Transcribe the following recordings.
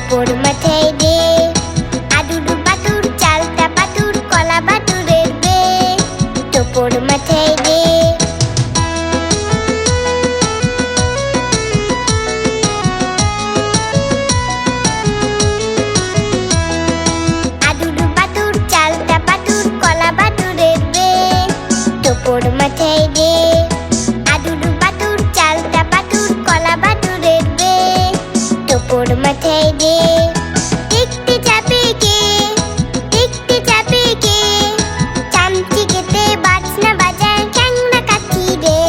টোপর মাথায় দে, আদুর বাদুর চালতা বাদুর কলা বাদুরের বে, টোপর মাথায় দে। আদুর বাদুর চালতা বাদুর কলা বাদুরের বে, টোপর মাথায় দে, আদুর বাদুর চালতা বাদুর কলা বাদুরের বে, টোপর মাথায় দে। দেখতে যাবে কে, দেখতে যাবে কে, চামচি খেতে বাজনা বাজায় খ্যাংরা কাঠি রে,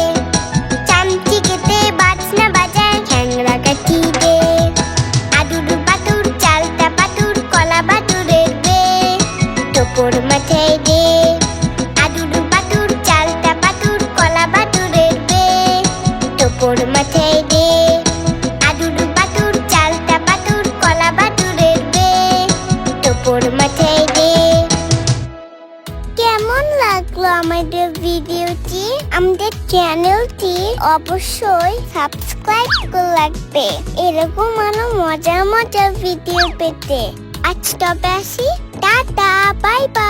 চামচি খেতে বাজনা বাজায় খ্যাংরা কাঠি রে। আদুর বাদুর চালতা বাদুর কলা বাদুরের বে, টোপর মাথায় দে, আদুর বাদুর চালতা বাদুর কলা বাদুরের বে, টোপর মাথায় দে, আদুর বাদুর চালতা বাদুর কলা বাদুরের বে, টোপর মাথায় দে। কেমন লাগলো আমাদের ভিডিওটি? আমাদের চ্যানেলটি অবশ্যই সাবস্ক্রাইব করে রাখবে এরকম আরো মজার মজার ভিডিও পেতে। আজ তবে আসি, টাটা, বাই বাই।